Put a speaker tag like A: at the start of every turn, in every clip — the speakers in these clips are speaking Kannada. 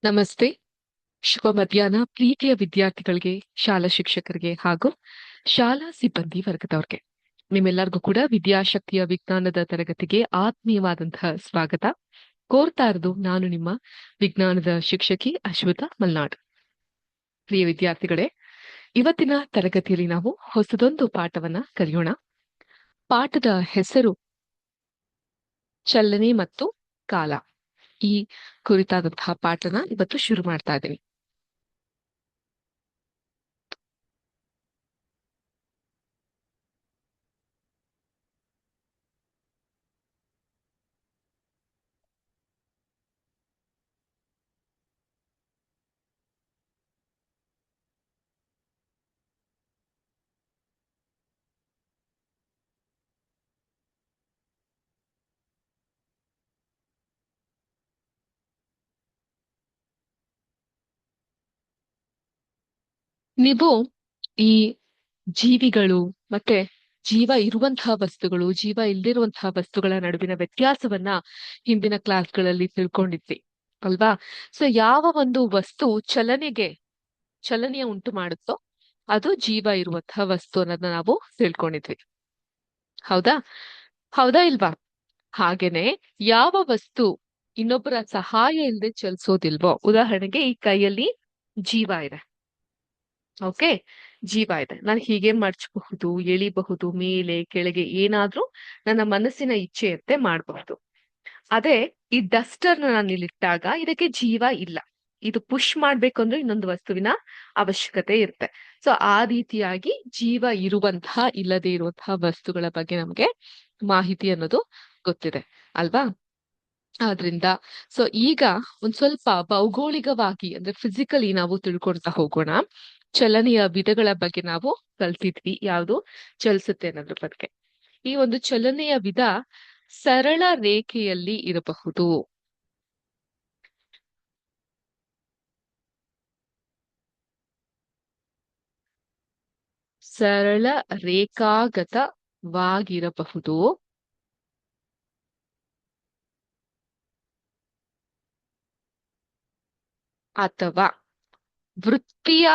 A: ನಮಸ್ತೆ. ಶುಭ ಮಧ್ಯಾಹ್ನ ಪ್ರೀತಿಯ ವಿದ್ಯಾರ್ಥಿಗಳಿಗೆ, ಶಾಲಾ ಶಿಕ್ಷಕರಿಗೆ ಹಾಗೂ ಶಾಲಾ ಸಿಬ್ಬಂದಿ ವರ್ಗದವ್ರಿಗೆ. ನಿಮ್ಮೆಲ್ಲರಿಗೂ ಕೂಡ ವಿದ್ಯಾಶಕ್ತಿಯ ವಿಜ್ಞಾನದ ತರಗತಿಗೆ ಆತ್ಮೀಯವಾದಂತಹ ಸ್ವಾಗತ ಕೋರ್ತಾ ಇರೋದು ನಾನು ನಿಮ್ಮ ವಿಜ್ಞಾನದ ಶಿಕ್ಷಕಿ ಅಶ್ವಿತಾ ಮಲ್ನಾಡ್. ಪ್ರಿಯ ವಿದ್ಯಾರ್ಥಿಗಳೇ, ಇವತ್ತಿನ ತರಗತಿಯಲ್ಲಿ ನಾವು ಹೊಸದೊಂದು ಪಾಠವನ್ನ ಕಲಿಯೋಣ. ಪಾಠದ ಹೆಸರು ಚಲನೆ ಮತ್ತು ಕಾಲ. ಈ ಕುರಿತಾದಂತಹ ಪಾಠನ ಇವತ್ತು ಶುರು ಮಾಡ್ತಾ ಇದ್ದೀನಿ. ನೀವು ಈ ಜೀವಿಗಳು ಮತ್ತೆ ಜೀವ ಇರುವಂತಹ ವಸ್ತುಗಳು, ಜೀವ ಇಲ್ದಿರುವಂತಹ ವಸ್ತುಗಳ ನಡುವಿನ ವ್ಯತ್ಯಾಸವನ್ನ ಹಿಂದಿನ ಕ್ಲಾಸ್ಗಳಲ್ಲಿ ತಿಳ್ಕೊಂಡಿದ್ವಿ ಅಲ್ವಾ? ಸೊ ಯಾವ ಒಂದು ವಸ್ತು ಚಲನೆಯ ಉಂಟು ಮಾಡುತ್ತೋ ಅದು ಜೀವ ಇರುವಂತಹ ವಸ್ತು ಅನ್ನೋದನ್ನ ನಾವು ತಿಳ್ಕೊಂಡಿದ್ವಿ. ಹೌದಾ ಹೌದಾ ಇಲ್ವಾ? ಹಾಗೇನೆ ಯಾವ ವಸ್ತು ಇನ್ನೊಬ್ಬರ ಸಹಾಯ ಇಲ್ಲದೆ ಚಲಿಸೋದಿಲ್ವೋ, ಉದಾಹರಣೆಗೆ ಈ ಕೈಯಲ್ಲಿ ಜೀವ ಇದೆ. ಓಕೆ, ಜೀವ ಇದೆ. ನಾನು ಹೀಗೆ ಮರ್ಚಬಹುದು, ಎಳಿಬಹುದು, ಮೇಲೆ ಕೆಳಗೆ ಏನಾದ್ರೂ ನನ್ನ ಮನಸ್ಸಿನ ಇಚ್ಛೆಯಂತೆ ಮಾಡಬಹುದು. ಅದೇ ಈ ಡಸ್ಟರ್ ನಾನು ಇಲ್ಲಿಟ್ಟಾಗ ಇದಕ್ಕೆ ಜೀವ ಇಲ್ಲ. ಇದು ಪುಷ್ ಮಾಡ್ಬೇಕು ಅಂದ್ರೆ ಇನ್ನೊಂದು ವಸ್ತುವಿನ ಅವಶ್ಯಕತೆ ಇರುತ್ತೆ. ಸೊ ಆ ರೀತಿಯಾಗಿ ಜೀವ ಇರುವಂತಹ ಇಲ್ಲದೆ ಇರುವಂತಹ ವಸ್ತುಗಳ ಬಗ್ಗೆ ನಮ್ಗೆ ಮಾಹಿತಿ ಅನ್ನೋದು ಗೊತ್ತಿದೆ ಅಲ್ವಾ? ಆದ್ರಿಂದ ಸೊ ಈಗ ಒಂದ್ ಸ್ವಲ್ಪ ಭೌಗೋಳಿಕವಾಗಿ ಅಂದ್ರೆ ಫಿಸಿಕಲಿ ನಾವು ತಿಳ್ಕೊಳ್ತಾ ಹೋಗೋಣ. ಚಲನೆಯ ವಿಧಗಳ ಬಗ್ಗೆ ನಾವು ಕಲ್ತಿದ್ವಿ, ಯಾವುದು ಚಲಿಸುತ್ತೆ ಅನ್ನೋದ್ರ ಬಗ್ಗೆ. ಈ ಒಂದು ಚಲನೆಯ ವಿಧ ಸರಳ ರೇಖೆಯಲ್ಲಿ ಇರಬಹುದು, ಸರಳ ರೇಖಾಗತವಾಗಿರಬಹುದು, ಅಥವಾ ವೃತ್ತಿಯ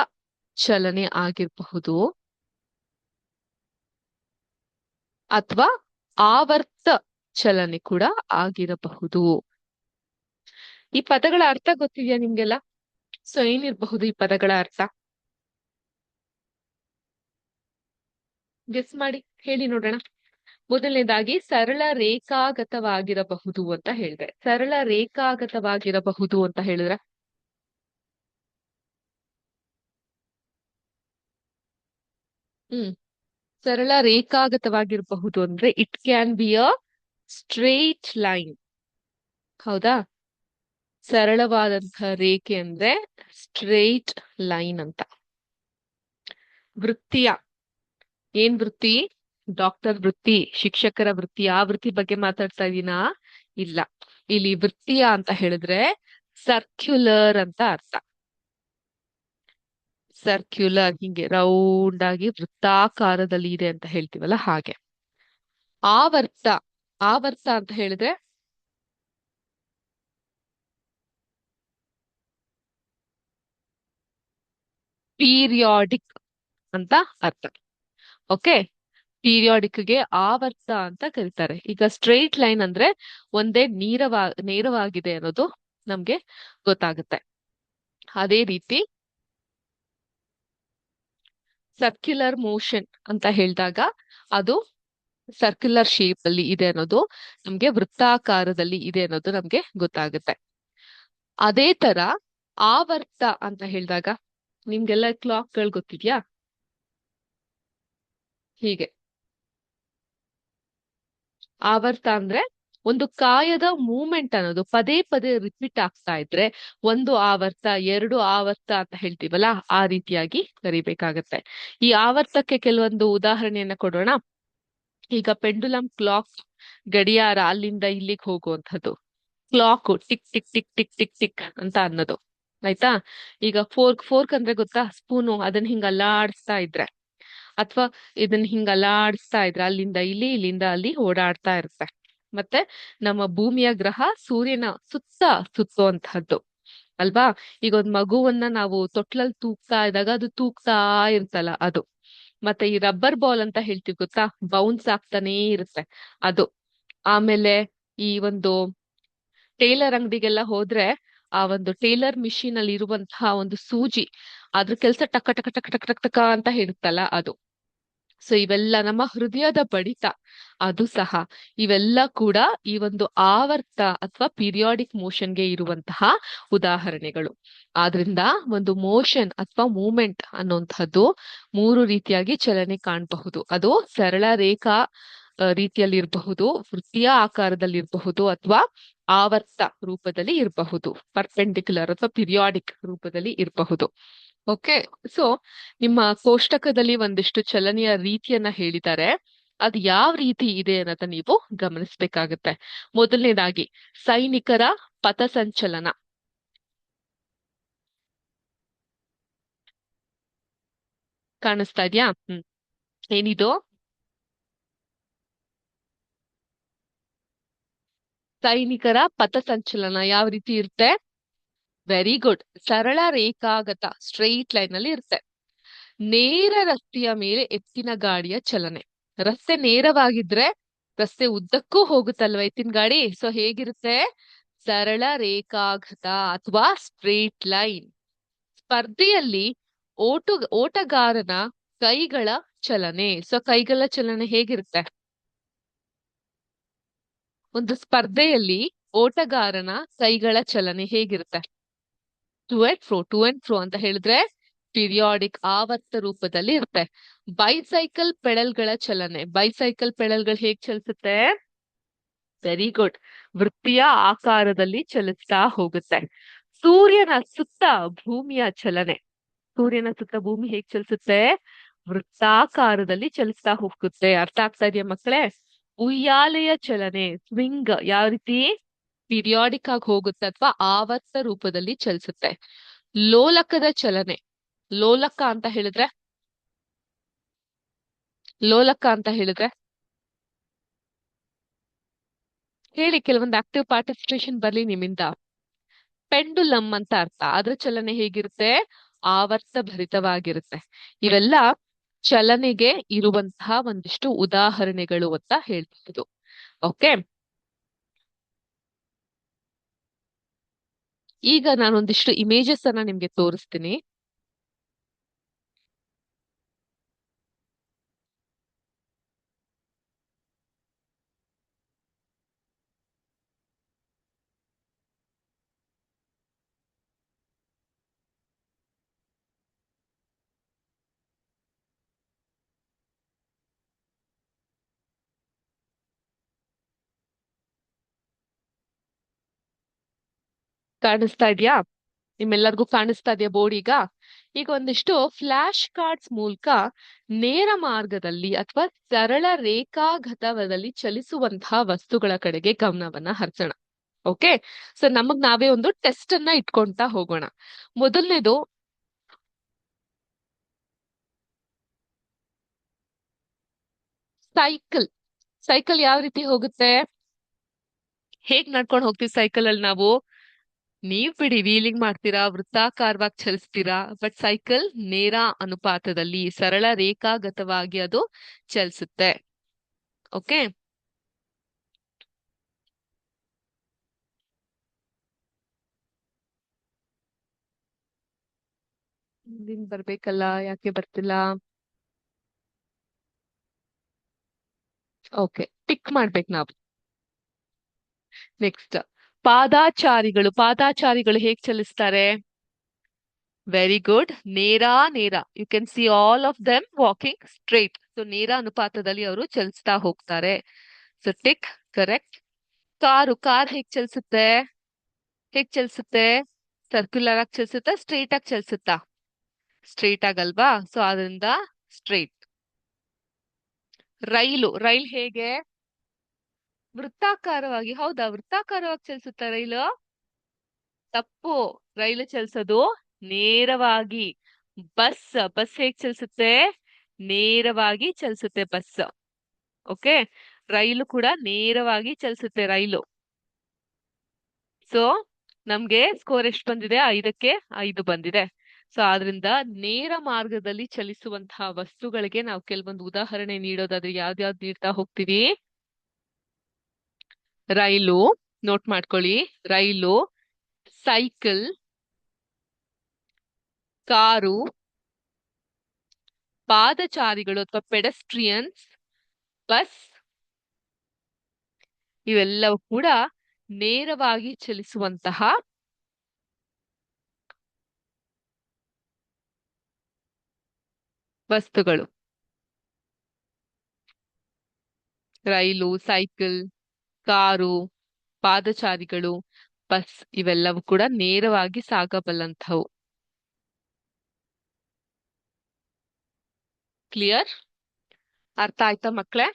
A: ಚಲನೆ ಆಗಿರಬಹುದು, ಅಥವಾ ಆವರ್ತ ಚಲನೆ ಕೂಡ ಆಗಿರಬಹುದು. ಈ ಪದಗಳ ಅರ್ಥ ಗೊತ್ತಿದ್ಯಾ ನಿಮ್ಗೆಲ್ಲ? ಸೊ ಏನಿರಬಹುದು ಈ ಪದಗಳ ಅರ್ಥ? ಗೆಸ್ ಮಾಡಿ ಹೇಳಿ ನೋಡೋಣ. ಮೊದಲನೇದಾಗಿ ಸರಳ ರೇಖಾಗತವಾಗಿರಬಹುದು ಅಂತ ಹೇಳಿದೆ. ಸರಳ ರೇಖಾಗತವಾಗಿರಬಹುದು ಅಂತ ಹೇಳಿದ್ರೆ ಸರಳ ರೇಖಾಗತವಾಗಿರಬಹುದು ಅಂದ್ರೆ it can be a straight line. ಹೌದಾ? ಸರಳವಾದಂತಹ ರೇಖೆ ಅಂದ್ರೆ ಸ್ಟ್ರೇಟ್ ಲೈನ್ ಅಂತ. ವೃತ್ತಿಯ ಏನ್ ವೃತ್ತಿ? ಡಾಕ್ಟರ್ ವೃತ್ತಿ, ಶಿಕ್ಷಕರ ವೃತ್ತಿ, ಆ ವೃತ್ತಿ ಬಗ್ಗೆ ಮಾತಾಡ್ತಾ ಇದೀನಾ? ಇಲ್ಲ. ಇಲ್ಲಿ ವೃತ್ತಿಯ ಅಂತ ಹೇಳಿದ್ರೆ ಸರ್ಕ್ಯುಲರ್ ಅಂತ ಅರ್ಥ. ಸರ್ಕ್ಯುಲರ್, ಹಿಂಗೆ ರೌಂಡ್ ಆಗಿ ವೃತ್ತಾಕಾರದಲ್ಲಿ ಇದೆ ಅಂತ ಹೇಳ್ತೀವಲ್ಲ ಹಾಗೆ. ಆವರ್ತ, ಆವರ್ತ ಅಂತ ಹೇಳಿದ್ರೆ ಪೀರಿಯಾಡಿಕ್ ಅಂತ ಅರ್ಥ. ಓಕೆ, ಪೀರಿಯಾಡಿಕ್ಗೆ ಆವರ್ತ ಅಂತ ಕರೀತಾರೆ. ಈಗ ಸ್ಟ್ರೈಟ್ ಲೈನ್ ಅಂದ್ರೆ ಒಂದೇ ನೇರವಾಗಿದೆ ಅನ್ನೋದು ನಮ್ಗೆ ಗೊತ್ತಾಗುತ್ತೆ. ಅದೇ ರೀತಿ ಸರ್ಕ್ಯುಲರ್ ಮೋಷನ್ ಅಂತ ಹೇಳಿದಾಗ ಅದು ಸರ್ಕ್ಯುಲರ್ ಶೇಪ್ ಅಲ್ಲಿ ಇದೆ ಅನ್ನೋದು ನಮ್ಗೆ, ವೃತ್ತಾಕಾರದಲ್ಲಿ ಇದೆ ಅನ್ನೋದು ನಮ್ಗೆ ಗೊತ್ತಾಗುತ್ತೆ. ಅದೇ ತರ ಆವರ್ತ ಅಂತ ಹೇಳಿದಾಗ ನಿಮ್ಗೆಲ್ಲ ಕ್ಲಾಕ್ಗಳು ಗೊತ್ತಿದ್ಯಾ? ಹೀಗೆ ಆವರ್ತ ಅಂದ್ರೆ ಒಂದು ಕಾಯದ ಮೂವ್ಮೆಂಟ್ ಅನ್ನೋದು ಪದೇ ಪದೇ ರಿಪೀಟ್ ಆಗ್ತಾ ಇದ್ರೆ ಒಂದು ಆವರ್ತ, ಎರಡು ಆವರ್ತ ಅಂತ ಹೇಳ್ತೀವಲ್ಲ, ಆ ರೀತಿಯಾಗಿ ಕರಿಬೇಕಾಗತ್ತೆ. ಈ ಆವರ್ತಕ್ಕೆ ಕೆಲವೊಂದು ಉದಾಹರಣೆಯನ್ನ ಕೊಡೋಣ. ಈಗ ಪೆಂಡುಲಮ್ ಕ್ಲಾಕ್, ಗಡಿಯಾರ ಅಲ್ಲಿಂದ ಇಲ್ಲಿಗೆ ಹೋಗುವಂಥದ್ದು. Clock tick tick tick tick tick tick ಅಂತ ಅನ್ನೋದು, ಆಯ್ತಾ? ಈಗ ಫೋರ್ಕ್ ಅಂದ್ರೆ ಗೊತ್ತಾ? ಸ್ಪೂನು, ಅದನ್ನ ಹಿಂಗ ಅಲ್ಲಾಡಿಸ್ತಾ ಇದ್ರೆ ಅಥವಾ ಇದನ್ನ ಹಿಂಗ ಅಲ್ಲಾಡಿಸ್ತಾ ಇದ್ರೆ ಅಲ್ಲಿಂದ ಇಲ್ಲಿ, ಇಲ್ಲಿಂದ ಅಲ್ಲಿ ಓಡಾಡ್ತಾ ಇರುತ್ತೆ. ಮತ್ತೆ ನಮ್ಮ ಭೂಮಿಯ ಗ್ರಹ ಸೂರ್ಯನ ಸುತ್ತ ಸುತ್ತುವಂತಹದ್ದು. ಅಲ್ವಾ? ಈಗ ಒಂದ್ ಮಗುವನ್ನ ನಾವು ತೊಟ್ಲಲ್ಲಿ ತೂಗ್ತಾ ಇದ್ದಾಗ ಅದು ತೂಗ್ತಾ ಇರ್ತಲ್ಲ ಅದು. ಮತ್ತೆ ಈ ರಬ್ಬರ್ ಬಾಲ್ ಅಂತ ಹೇಳ್ತೀವಿ ಗೊತ್ತಾ, ಬೌನ್ಸ್ ಆಗ್ತಾನೇ ಇರುತ್ತೆ ಅದು. ಆಮೇಲೆ ಈ ಒಂದು ಟೇಲರ್ ಅಂಗಡಿಗೆಲ್ಲ ಹೋದ್ರೆ ಆ ಒಂದು ಟೇಲರ್ ಮಿಷಿನ್ ಅಲ್ಲಿ ಇರುವಂತಹ ಒಂದು ಸೂಜಿ, ಅದ್ರ ಕೆಲ್ಸ ಟಕ ಟಕ ಟಕ ಟಕ ಟಕ ಟಕ ಅಂತ ಹೇಳುತ್ತಲ್ಲ ಅದು. ಸೊ ಇವೆಲ್ಲ ನಮ್ಮ ಹೃದಯದ ಬಡಿತ, ಅದು ಸಹ ಇವೆಲ್ಲ ಕೂಡ ಈ ಒಂದು ಆವರ್ತ ಅಥವಾ ಪೀರಿಯಾಡಿಕ್ ಮೋಷನ್ಗೆ ಇರುವಂತಹ ಉದಾಹರಣೆಗಳು. ಆದ್ರಿಂದ ಒಂದು ಮೋಷನ್ ಅಥವಾ ಮೂಮೆಂಟ್ ಅನ್ನುವಂಥದ್ದು ಮೂರು ರೀತಿಯಾಗಿ ಚಲನೆ ಕಾಣಬಹುದು. ಅದು ಸರಳ ರೇಖಾ ರೀತಿಯಲ್ಲಿ ಇರಬಹುದು, ವೃತ್ತೀಯ ಆಕಾರದಲ್ಲಿ ಇರಬಹುದು, ಅಥವಾ ಆವರ್ತ ರೂಪದಲ್ಲಿ ಇರಬಹುದು, ಪರ್ಪೆಂಡಿಕ್ಯುಲರ್ ಅಥವಾ ಪಿರಿಯಾಡಿಕ್ ರೂಪದಲ್ಲಿ ಇರಬಹುದು. ಓಕೆ, ಸೊ ನಿಮ್ಮ ಕೋಷ್ಟಕದಲ್ಲಿ ಒಂದಿಷ್ಟು ಚಲನೆಯ ರೀತಿಯನ್ನ ಹೇಳಿದ್ದಾರೆ. ಅದು ಯಾವ ರೀತಿ ಇದೆ ಅನ್ನೋದನ್ನ ನೀವು ಗಮನಿಸಬೇಕಾಗತ್ತೆ. ಮೊದಲನೇದಾಗಿ ಸೈನಿಕರ ಪಥಸಂಚಲನ. ಕಾಣಿಸ್ತಾ ಇದ್ಯಾ? ಏನಿದು? ಸೈನಿಕರ ಪಥಸಂಚಲನ ಯಾವ ರೀತಿ ಇರುತ್ತೆ? Very good. ಸರಳ ರೇಖಾಗತ, ಸ್ಟ್ರೈಟ್ ಲೈನ್ ಅಲ್ಲಿ ಇರುತ್ತೆ. ನೇರ ರಸ್ತೆಯ ಮೇಲೆ ಎತ್ತಿನ ಗಾಡಿಯ ಚಲನೆ. ರಸ್ತೆ ನೇರವಾಗಿದ್ರೆ ರಸ್ತೆ ಉದ್ದಕ್ಕೂ ಹೋಗುತ್ತಲ್ವ ಎತ್ತಿನ ಗಾಡಿ, ಸೊ ಹೇಗಿರುತ್ತೆ? ಸರಳ ರೇಖಾಗತ ಅಥವಾ ಸ್ಟ್ರೇಟ್ ಲೈನ್. ಸ್ಪರ್ಧೆಯಲ್ಲಿ ಓಟಗಾರನ ಕೈಗಳ ಚಲನೆ. ಸೊ ಕೈಗಳ ಚಲನೆ ಹೇಗಿರುತ್ತೆ? ಒಂದು ಸ್ಪರ್ಧೆಯಲ್ಲಿ ಓಟಗಾರನ ಕೈಗಳ ಚಲನೆ ಹೇಗಿರುತ್ತೆ? To and fro, to and fro ಅಂತ ಹೇಳಿದ್ರೆ ಪಿರಿಯಾಡಿಕ್, ಆವರ್ತ ರೂಪದಲ್ಲಿ ಇರುತ್ತೆ. ಬೈಸೈಕಲ್ ಪೆಡಲ್ಗಳ ಚಲನೆ. ಬೈಸೈಕಲ್ ಪೆಡಲ್ಗಳು ಹೇಗ್ ಚಲಿಸುತ್ತೆ? Very good. ವೃತ್ತೀಯ ಆಕಾರದಲ್ಲಿ ಚಲಿಸ್ತಾ ಹೋಗುತ್ತೆ. ಸೂರ್ಯನ ಸುತ್ತ ಭೂಮಿಯ ಚಲನೆ. ಸೂರ್ಯನ ಸುತ್ತ ಭೂಮಿ ಹೇಗ್ ಚಲಿಸುತ್ತೆ? ವೃತ್ತಾಕಾರದಲ್ಲಿ ಚಲಿಸ್ತಾ ಹೋಗುತ್ತೆ. ಅರ್ಥ ಆಗ್ತಾ ಇದೆಯಾ ಮಕ್ಕಳೇ? ಉಯ್ಯಾಲೆಯ ಚಲನೆ, ಸ್ವಿಂಗ್ ಯಾವ ರೀತಿ? ಪಿರಿಯಾಡಿಕ್ ಆಗಿ ಹೋಗುತ್ತೆ ಅಥವಾ ಆವರ್ತ ರೂಪದಲ್ಲಿ ಚಲಿಸುತ್ತೆ. ಲೋಲಕದ ಚಲನೆ. ಲೋಲಕ ಅಂತ ಹೇಳಿದ್ರೆ ಲೋಲಕ ಅಂತ ಹೇಳಿದ್ರೆ ಹೇಳಿ, ಕೆಲವೊಂದು ಆಕ್ಟಿವ್ ಪಾರ್ಟಿಸಿಪೇಷನ್ ಬರ್ಲಿ ನಿಮ್ಮಿಂದ. ಪೆಂಡುಲಮ್ ಅಂತ ಅರ್ಥ. ಅದ್ರ ಚಲನೆ ಹೇಗಿರುತ್ತೆ? ಆವರ್ತ ಭರಿತವಾಗಿರುತ್ತೆ. ಇವೆಲ್ಲ ಚಲನೆಗೆ ಇರುವಂತಹ ಒಂದಿಷ್ಟು ಉದಾಹರಣೆಗಳು ಅಂತ ಹೇಳ್ಬಹುದು. ಓಕೆ, ಈಗ ನಾನೊಂದಿಷ್ಟು ಇಮೇಜಸ್ ಅನ್ನ ನಿಮ್ಗೆ ತೋರಿಸ್ತೀನಿ. ಕಾಣಿಸ್ತಾ ಇದ್ಯಾ? ನಿಮ್ಮೆಲ್ಲರಿಗೂ ಕಾಣಿಸ್ತಾ ಇದೆಯಾ ಬೋರ್ಡ್ ಈಗ? ಈಗ ಒಂದಿಷ್ಟು ಫ್ಲಾಶ್ ಕಾರ್ಡ್ಸ್ ಮೂಲಕ ನೇರ ಮಾರ್ಗದಲ್ಲಿ ಅಥವಾ ಸರಳ ರೇಖಾಗತದಲ್ಲಿ ಚಲಿಸುವಂತಹ ವಸ್ತುಗಳ ಕಡೆಗೆ ಗಮನವನ್ನ ಹರಿಸೋಣ. ಓಕೆ, ಸೊ ನಮಗ್ ನಾವೇ ಒಂದು ಟೆಸ್ಟ್ ಅನ್ನ ಇಟ್ಕೊಂತಾ ಹೋಗೋಣ. ಮೊದಲನೇದು ಸೈಕಲ್. ಸೈಕಲ್ ಯಾವ ರೀತಿ ಹೋಗುತ್ತೆ? ಹೇಗ್ ನಡ್ಕೊಂಡು ಹೋಗ್ತೀವಿ ಸೈಕಲ್ ಅಲ್ಲಿ ನಾವು? ನೀವ್ ಬಿಡಿ, ವೀಲಿಂಗ್ ಮಾಡ್ತೀರಾ, ವೃತ್ತಾಕಾರವಾಗಿ ಚಲಿಸ್ತೀರಾ, ಬಟ್ ಸೈಕಲ್ ನೇರ ಅನುಪಾತದಲ್ಲಿ ಸರಳ ರೇಖಾಗತವಾಗಿ ಅದು ಚಲಿಸುತ್ತೆ. ಓಕೆ, ಮುಂದಿನ ಬರ್ಬೇಕಲ್ಲ, ಯಾಕೆ ಬರ್ತಿಲ್ಲ? ಓಕೆ, ಟಿಕ್ ಮಾಡ್ಬೇಕು ನಾವು. ನೆಕ್ಸ್ಟ್, ಪಾದಾಚಾರಿಗಳು. ಪಾದಾಚಾರಿಗಳು ಹೇಗ್ ಚಲಿಸ್ತಾರೆ? Very good. ನೇರ ನೇರ. You can see all of them walking straight. So ನೇರ ಅನುಪಾತದಲ್ಲಿ ಅವರು ಚಲಿಸ್ತಾ ಹೋಗ್ತಾರೆ. So tick, correct. ಕಾರ್ ಹೇಗ್ ಚಲಿಸುತ್ತೆ? ಹೇಗ್ ಚಲಿಸುತ್ತೆ? ಸರ್ಕ್ಯುಲರ್ ಆಗಿ ಚಲಿಸುತ್ತಾ, ಸ್ಟ್ರೇಟ್ ಆಗಿ ಚಲಿಸುತ್ತಾ? ಸ್ಟ್ರೇಟ್ ಆಗಲ್ವಾ? ಸೊ ಅದರಿಂದ ಸ್ಟ್ರೇಟ್. ರೈಲ್ ಹೇಗೆ? ವೃತ್ತಾಕಾರವಾಗಿ. ಹೌದಾ? ವೃತ್ತಾಕಾರವಾಗಿ ಚಲಿಸುತ್ತಾ ರೈಲು? ತಪ್ಪು. ರೈಲು ಚಲಿಸೋದು ನೇರವಾಗಿ. ಬಸ್ ಹೇಗ್ ಚಲಿಸುತ್ತೆ? ನೇರವಾಗಿ ಚಲಿಸುತ್ತೆ ಬಸ್. ಓಕೆ, ರೈಲು ಕೂಡ ನೇರವಾಗಿ ಚಲಿಸುತ್ತೆ ರೈಲು. ಸೊ ನಮ್ಗೆ ಸ್ಕೋರ್ ಎಷ್ಟು ಬಂದಿದೆ? 5ಕ್ಕೆ 5 ಬಂದಿದೆ. ಸೊ ಆದ್ರಿಂದ ನೇರ ಮಾರ್ಗದಲ್ಲಿ ಚಲಿಸುವಂತಹ ವಸ್ತುಗಳಿಗೆ ನಾವು ಕೆಲವೊಂದು ಉದಾಹರಣೆ ನೀಡೋದಾದ್ರೆ ಯಾವ್ದ್ಯಾವ್ದು ನೀಡ್ತಾ ಹೋಗ್ತೀವಿ? ರೈಲು, ನೋಟ್ ಮಾಡ್ಕೊಳ್ಳಿ. ರೈಲು, ಸೈಕಲ್, ಕಾರು, ಪಾದಚಾರಿಗಳು ಅಥವಾ ಪೆಡಸ್ಟ್ರಿಯನ್ಸ್, ಬಸ್, ಇವೆಲ್ಲವೂ ಕೂಡ ನೇರವಾಗಿ ಚಲಿಸುವಂತಹ ವಸ್ತುಗಳು. ರೈಲು, ಸೈಕಲ್, ಕಾರು, ಪಾದಚಾರಿಗಳು, ಬಸ್ ಇವೆಲ್ಲವೂ ಕೂಡ ನೇರವಾಗಿ ಸಾಗಬಲ್ಲಂಥವು. ಕ್ಲಿಯರ್? ಅರ್ಥ ಆಯ್ತಾ ಮಕ್ಳೇ?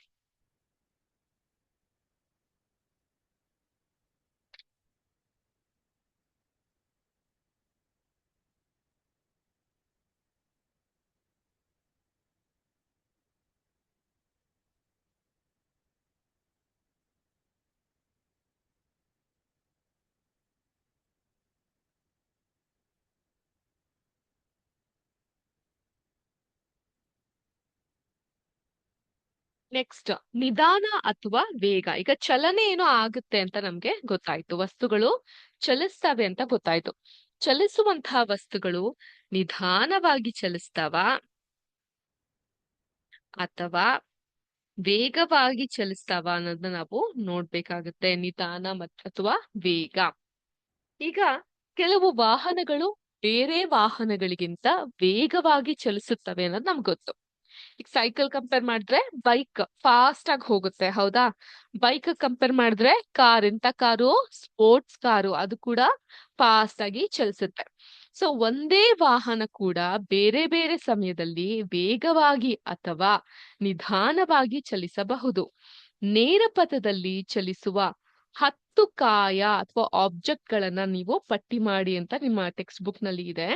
A: ನೆಕ್ಸ್ಟ್, ನಿಧಾನ ಅಥವಾ ವೇಗ. ಈಗ ಚಲನೆ ಏನೋ ಆಗುತ್ತೆ ಅಂತ ನಮ್ಗೆ ಗೊತ್ತಾಯ್ತು, ವಸ್ತುಗಳು ಚಲಿಸ್ತವೆ ಅಂತ ಗೊತ್ತಾಯ್ತು. ಚಲಿಸುವಂತಹ ವಸ್ತುಗಳು ನಿಧಾನವಾಗಿ ಚಲಿಸ್ತಾವ ಅಥವಾ ವೇಗವಾಗಿ ಚಲಿಸ್ತಾವ ಅನ್ನೋದನ್ನ ನಾವು ನೋಡ್ಬೇಕಾಗುತ್ತೆ. ನಿಧಾನ ಅಥವಾ ವೇಗ. ಈಗ ಕೆಲವು ವಾಹನಗಳು ಬೇರೆ ವಾಹನಗಳಿಗಿಂತ ವೇಗವಾಗಿ ಚಲಿಸುತ್ತವೆ ಅನ್ನೋದು ನಮ್ಗೆ ಗೊತ್ತು. ಈಗ ಸೈಕಲ್ ಕಂಪೇರ್ ಮಾಡಿದ್ರೆ ಬೈಕ್ ಫಾಸ್ಟ್ ಆಗಿ ಹೋಗುತ್ತೆ, ಹೌದಾ? ಬೈಕ್ ಕಂಪೇರ್ ಮಾಡಿದ್ರೆ ಕಾರ್, ಎಂತ ಕಾರು? ಸ್ಪೋರ್ಟ್ಸ್ ಕಾರು, ಅದು ಕೂಡ ಫಾಸ್ಟ್ ಆಗಿ ಚಲಿಸುತ್ತೆ. ಸೊ ಒಂದೇ ವಾಹನ ಕೂಡ ಬೇರೆ ಬೇರೆ ಸಮಯದಲ್ಲಿ ವೇಗವಾಗಿ ಅಥವಾ ನಿಧಾನವಾಗಿ ಚಲಿಸಬಹುದು. ನೇರ ಪಥದಲ್ಲಿ ಚಲಿಸುವ 10 ಕಾಯ ಅಥವಾ ಆಬ್ಜೆಕ್ಟ್ ಗಳನ್ನ ನೀವು ಪಟ್ಟಿ ಮಾಡಿ ಅಂತ ನಿಮ್ಮ ಟೆಕ್ಸ್ಟ್ ಬುಕ್ ನಲ್ಲಿ ಇದೆ.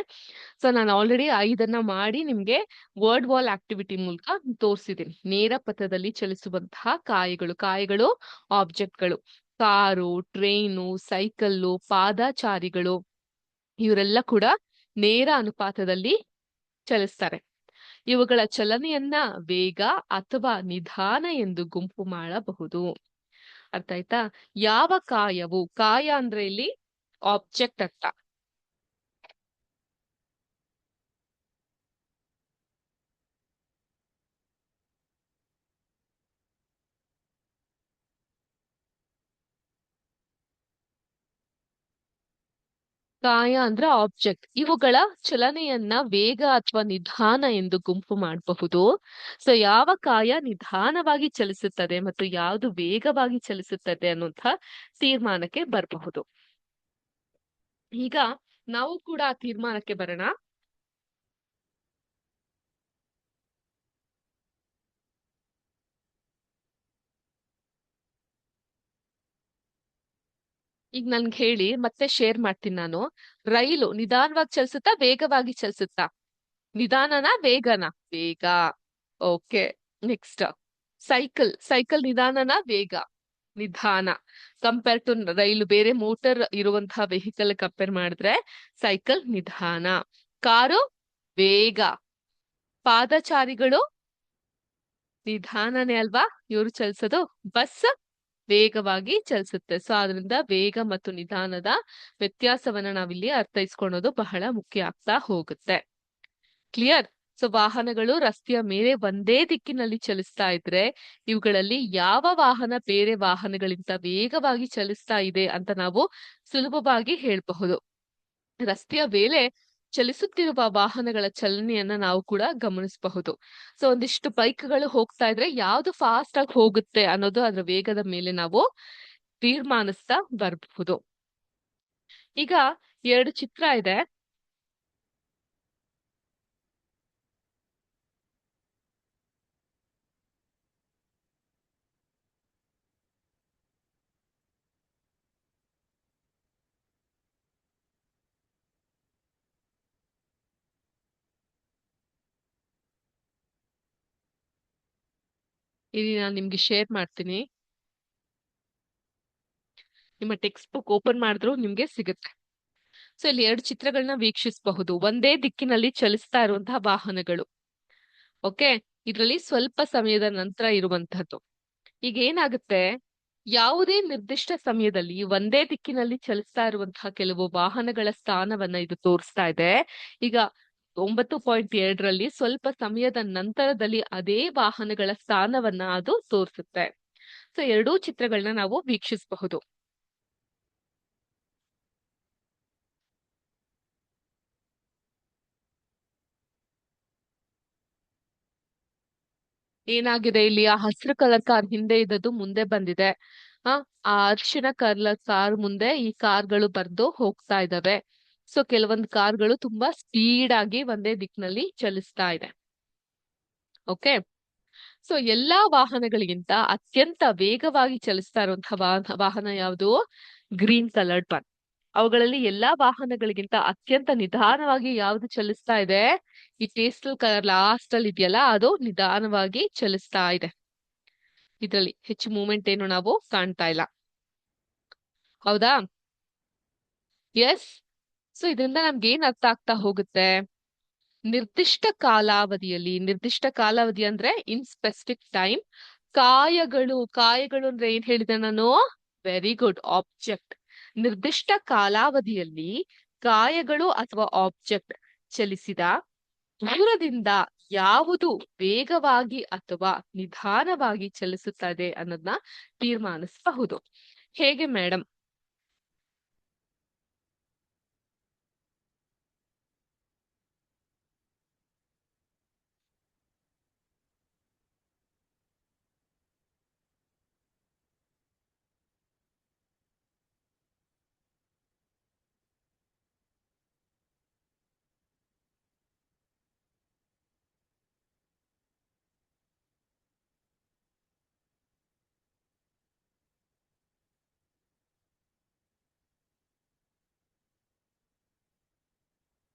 A: ಸೊ ನಾನು ಆಲ್ರೆಡಿ 5 ಮಾಡಿ ನಿಮ್ಗೆ ವರ್ಡ್ ವಾಲ್ ಆಕ್ಟಿವಿಟಿ ಮೂಲಕ ತೋರಿಸಿದ್ದೀನಿ. ನೇರ ಪಥದಲ್ಲಿ ಚಲಿಸುವಂತಹ ಕಾಯಗಳು ಆಬ್ಜೆಕ್ಟ್ಗಳು. ಕಾರು, ಟ್ರೈನು, ಸೈಕಲ್ಲು, ಪಾದಚಾರಿಗಳು ಇವರೆಲ್ಲ ಕೂಡ ನೇರ ಅನುಪಾತದಲ್ಲಿ ಚಲಿಸ್ತಾರೆ. ಇವುಗಳ ಚಲನೆಯನ್ನ ವೇಗ ಅಥವಾ ನಿಧಾನ ಎಂದು ಗುಂಪು ಮಾಡಬಹುದು. ಅರ್ಥ ಆಯ್ತಾ? ಯಾವ ಕಾಯವು, ಕಾಯ ಅಂದ್ರೆ ಇಲ್ಲಿ ಆಬ್ಜೆಕ್ಟ್ ಅರ್ಥ. ಕಾಯ ಅಂದ್ರೆ ಆಬ್ಜೆಕ್ಟ್. ಇವುಗಳ ಚಲನೆಯನ್ನ ವೇಗ ಅಥವಾ ನಿಧಾನ ಎಂದು ಗುಂಪು ಮಾಡಬಹುದು. ಸೊ ಯಾವ ಕಾಯ ನಿಧಾನವಾಗಿ ಚಲಿಸುತ್ತದೆ ಮತ್ತು ಯಾವುದು ವೇಗವಾಗಿ ಚಲಿಸುತ್ತದೆ ಅನ್ನುವಂಥ ತೀರ್ಮಾನಕ್ಕೆ ಬರಬಹುದು. ಈಗ ನಾವು ಕೂಡ ಆ ತೀರ್ಮಾನಕ್ಕೆ ಬರೋಣ. ಈಗ ನನ್ಗೆ ಹೇಳಿ, ಮತ್ತೆ ಶೇರ್ ಮಾಡ್ತೀನಿ ನಾನು. ರೈಲು ನಿಧಾನವಾಗಿ ಚಲಿಸುತ್ತಾ ವೇಗವಾಗಿ ಚಲಿಸುತ್ತಾ? ನಿಧಾನನಾ ವೇಗನಾ? ವೇಗ. ಓಕೆ. ನೆಕ್ಸ್ಟ್, ಸೈಕಲ್ ನಿಧಾನನಾ ವೇಗ? ನಿಧಾನ. ಕಂಪೇರ್ ಟು ರೈಲು, ಬೇರೆ ಮೋಟರ್ ಇರುವಂತಹ ವೆಹಿಕಲ್ ಕಂಪೇರ್ ಮಾಡಿದ್ರೆ ಸೈಕಲ್ ನಿಧಾನ. ಕಾರು ವೇಗ. ಪಾದಚಾರಿಗಳು ನಿಧಾನನೇ ಅಲ್ವಾ ಇವರು ಚಲಿಸೋದು. ಬಸ್ ವೇಗವಾಗಿ ಚಲಿಸುತ್ತೆ. ಸೊ ಆದ್ರಿಂದ ವೇಗ ಮತ್ತು ನಿಧಾನದ ವ್ಯತ್ಯಾಸವನ್ನ ನಾವಿಲ್ಲಿ ಅರ್ಥೈಸ್ಕೊಳ್ಳೋದು ಬಹಳ ಮುಖ್ಯ ಆಗ್ತಾ ಹೋಗುತ್ತೆ. ಕ್ಲಿಯರ್? ಸೊ ವಾಹನಗಳು ರಸ್ತೆಯ ಮೇಲೆ ಒಂದೇ ದಿಕ್ಕಿನಲ್ಲಿ ಚಲಿಸ್ತಾ ಇದ್ರೆ ಇವುಗಳಲ್ಲಿ ಯಾವ ವಾಹನ ಬೇರೆ ವಾಹನಗಳಿಂದ ವೇಗವಾಗಿ ಚಲಿಸ್ತಾ ಇದೆ ಅಂತ ನಾವು ಸುಲಭವಾಗಿ ಹೇಳಬಹುದು. ರಸ್ತೆಯ ಮೇಲೆ ಚಲಿಸುತ್ತಿರುವ ವಾಹನಗಳ ಚಲನೆಯನ್ನ ನಾವು ಕೂಡ ಗಮನಿಸಬಹುದು. ಸೊ ಒಂದಿಷ್ಟು ಬೈಕ್ಗಳು ಹೋಗ್ತಾ ಇದ್ರೆ ಯಾವ್ದು ಫಾಸ್ಟ್ ಆಗಿ ಹೋಗುತ್ತೆ ಅನ್ನೋದು ಅದರ ವೇಗದ ಮೇಲೆ ನಾವು ತೀರ್ಮಾನಿಸ್ತಾ ಬರಬಹುದು. ಈಗ 2 ಚಿತ್ರ ಇದೆ. ಇಲ್ಲಿ ನಾನು ನಿಮ್ಗೆ ಶೇರ್ ಮಾಡ್ತೀನಿ. ನಿಮ್ಮ ಟೆಕ್ಸ್ಟ್ ಬುಕ್ ಓಪನ್ ಮಾಡಿದ್ರು ನಿಮ್ಗೆ ಸಿಗುತ್ತೆ. ಸೊ ಇಲ್ಲಿ ಎರಡು ಚಿತ್ರಗಳನ್ನ ವೀಕ್ಷಿಸಬಹುದು. ಒಂದೇ ದಿಕ್ಕಿನಲ್ಲಿ ಚಲಿಸ್ತಾ ಇರುವಂತಹ ವಾಹನಗಳು. ಓಕೆ, ಇದರಲ್ಲಿ ಸ್ವಲ್ಪ ಸಮಯದ ನಂತರ ಇರುವಂತಹದ್ದು. ಈಗ ಏನಾಗುತ್ತೆ, ಯಾವುದೇ ನಿರ್ದಿಷ್ಟ ಸಮಯದಲ್ಲಿ ಒಂದೇ ದಿಕ್ಕಿನಲ್ಲಿ ಚಲಿಸ್ತಾ ಇರುವಂತಹ ಕೆಲವು ವಾಹನಗಳ ಸ್ಥಾನವನ್ನ ಇದು ತೋರಿಸ್ತಾ ಇದೆ. ಈಗ 9.2ರಲ್ಲಿ ಸ್ವಲ್ಪ ಸಮಯದ ನಂತರದಲ್ಲಿ ಅದೇ ವಾಹನಗಳ ಸ್ಥಾನವನ್ನ ಅದು ತೋರಿಸುತ್ತೆ. ಸೊ ಎರಡೂ ಚಿತ್ರಗಳನ್ನ ನಾವು ವೀಕ್ಷಿಸಬಹುದು. ಏನಾಗಿದೆ ಇಲ್ಲಿ, ಆ ಹಸಿರು ಕಲರ್ ಕಾರ್ ಹಿಂದೆ ಇದ್ದದ್ದು ಮುಂದೆ ಬಂದಿದೆ. ಆ ಅರಿಶಿನ ಕಲರ್ ಕಾರ್ ಮುಂದೆ ಈ ಕಾರ್ಗಳು ಬರ್ದು ಹೋಗ್ತಾ ಇದಾವೆ. ಸೊ ಕೆಲವೊಂದು ಕಾರ್ಗಳು ತುಂಬಾ ಸ್ಪೀಡ್ ಆಗಿ ಒಂದೇ ದಿಕ್ಕಿನಲ್ಲಿ ಚಲಿಸ್ತಾ ಇದೆ. ಓಕೆ, ಸೊ ಎಲ್ಲಾ ವಾಹನಗಳಿಗಿಂತ ಅತ್ಯಂತ ವೇಗವಾಗಿ ಚಲಿಸ್ತಾ ಇರುವಂತಹ ವಾಹನ ಯಾವುದು? Green coloured one. ಅವುಗಳಲ್ಲಿ ಎಲ್ಲಾ ವಾಹನಗಳಿಗಿಂತ ಅತ್ಯಂತ ನಿಧಾನವಾಗಿ ಯಾವ್ದು ಚಲಿಸ್ತಾ ಇದೆ? ಈ ಪೇಸ್ಟಲ್ ಕಲರ್ ಲಾಸ್ಟ್ ಅಲ್ಲಿ ಇದೆಯಲ್ಲ, ಅದು ನಿಧಾನವಾಗಿ ಚಲಿಸ್ತಾ ಇದೆ. ಇದರಲ್ಲಿ ಹೆಚ್ಚು ಮೂವ್ಮೆಂಟ್ ಏನು ನಾವು ಕಾಣ್ತಾ ಇಲ್ಲ. ಹೌದಾ? ಎಸ್. ಸೊ ಇದರಿಂದ ನಮ್ಗೆ ಏನ್ ಅರ್ಥ ಆಗ್ತಾ ಹೋಗುತ್ತೆ? ನಿರ್ದಿಷ್ಟ ಕಾಲಾವಧಿ ಅಂದ್ರೆ ಇನ್ ಸ್ಪೆಸಿಫಿಕ್ ಟೈಮ್, ಕಾಯಗಳು ಅಂದ್ರೆ ಏನ್ ಹೇಳಿದೆ ನಾನು? Very good, object. ನಿರ್ದಿಷ್ಟ ಕಾಲಾವಧಿಯಲ್ಲಿ ಕಾಯಗಳು ಅಥವಾ ಆಬ್ಜೆಕ್ಟ್ ಚಲಿಸಿದ ದೂರದಿಂದ ಯಾವುದು ವೇಗವಾಗಿ ಅಥವಾ ನಿಧಾನವಾಗಿ ಚಲಿಸುತ್ತದೆ ಅನ್ನೋದನ್ನ ತೀರ್ಮಾನಿಸಬಹುದು. ಹೇಗೆ ಮೇಡಮ್?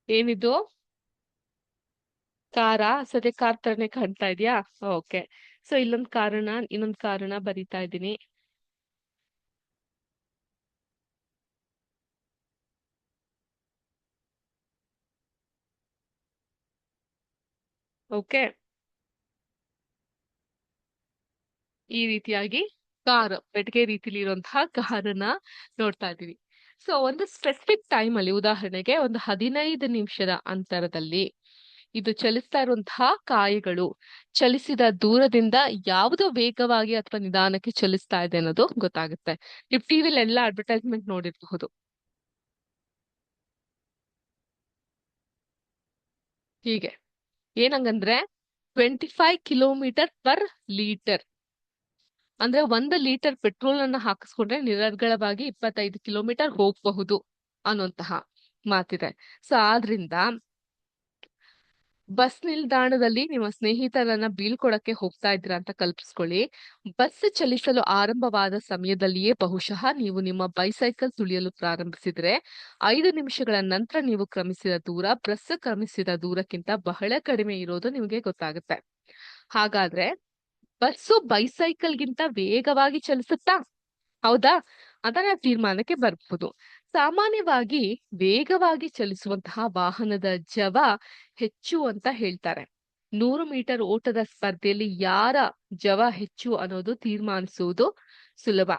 A: ಏನಿದು? ಕಾರಾ? ಸದ್ಯ ಕಾರ್ ತರನೇ ಕಾಣ್ತಾ ಇದೆಯಾ? ಓಕೆ. ಸೊ ಇನ್ನೊಂದ್ ಕಾರಣ ಬರಿತಾ ಇದ್ದೀನಿ. ಓಕೆ, ಈ ರೀತಿಯಾಗಿ ಪೆಟ್ಟಿಗೆ ರೀತಿಲಿ ಇರುವಂತಹ ಕಾರನ್ನ ನೋಡ್ತಾ ಇದೀವಿ. ಸೊ ಒಂದು ಸ್ಪೆಸಿಫಿಕ್ ಟೈಮ್ ಅಲ್ಲಿ, ಉದಾಹರಣೆಗೆ ಒಂದು 15 ನಿಮಿಷದ ಅಂತರದಲ್ಲಿ ಇದು ಚಲಿಸ್ತಾ ಇರುವಂತಹ ಕಾಯಿಗಳು ಚಲಿಸಿದ ದೂರದಿಂದ ಯಾವುದು ವೇಗವಾಗಿ ಅಥವಾ ನಿಧಾನಕ್ಕೆ ಚಲಿಸ್ತಾ ಇದೆ ಅನ್ನೋದು ಗೊತ್ತಾಗುತ್ತೆ. ನೀವು ಟಿವಿಲಿ ಎಲ್ಲ ಅಡ್ವರ್ಟೈಸ್ಮೆಂಟ್ ನೋಡಿರಬಹುದು. ಹೀಗೆ ಏನಂಗಂದ್ರೆ 25 ಕಿಲೋಮೀಟರ್ ಪರ್ ಲೀಟರ್. ಅಂದ್ರೆ 1 ಲೀಟರ್ ಪೆಟ್ರೋಲ್ ಅನ್ನ ಹಾಕಿಸ್ಕೊಂಡ್ರೆ ನಿರರ್ಗಳವಾಗಿ 25 ಕಿಲೋಮೀಟರ್ ಹೋಗಬಹುದು ಅನ್ನುವಂತಹ ಮಾತಿದೆ. ಸೊ ಆದ್ರಿಂದ ಬಸ್ ನಿಲ್ದಾಣದಲ್ಲಿ ನಿಮ್ಮ ಸ್ನೇಹಿತರನ್ನ ಬೀಳ್ಕೊಡಕ್ಕೆ ಹೋಗ್ತಾ ಇದ್ದೀರಾ ಅಂತ ಕಲ್ಪಿಸ್ಕೊಳ್ಳಿ. ಬಸ್ ಚಲಿಸಲು ಆರಂಭವಾದ ಸಮಯದಲ್ಲಿಯೇ ಬಹುಶಃ ನೀವು ನಿಮ್ಮ ಬೈಸೈಕಲ್ ತುಳಿಯಲು ಪ್ರಾರಂಭಿಸಿದ್ರೆ 5 ನಿಮಿಷಗಳ ನಂತರ ನೀವು ಕ್ರಮಿಸಿದ ದೂರ ಬಸ್ ಕ್ರಮಿಸಿದ ದೂರಕ್ಕಿಂತ ಬಹಳ ಕಡಿಮೆ ಇರೋದು ನಿಮಗೆ ಗೊತ್ತಾಗುತ್ತೆ. ಹಾಗಾದ್ರೆ ಬಸ್ಸು ಬೈಸೈಕಲ್ಗಿಂತ ವೇಗವಾಗಿ ಚಲಿಸುತ್ತಾ? ಹೌದಾ? ಅದರ ತೀರ್ಮಾನಕ್ಕೆ ಬರ್ಬಹುದು. ಸಾಮಾನ್ಯವಾಗಿ ವೇಗವಾಗಿ ಚಲಿಸುವಂತಹ ವಾಹನದ ಜವ ಹೆಚ್ಚು ಅಂತ ಹೇಳ್ತಾರೆ. 100 ಮೀಟರ್ ಓಟದ ಸ್ಪರ್ಧೆಯಲ್ಲಿ ಯಾರ ಜವ ಹೆಚ್ಚು ಅನ್ನೋದು ತೀರ್ಮಾನಿಸುವುದು ಸುಲಭ.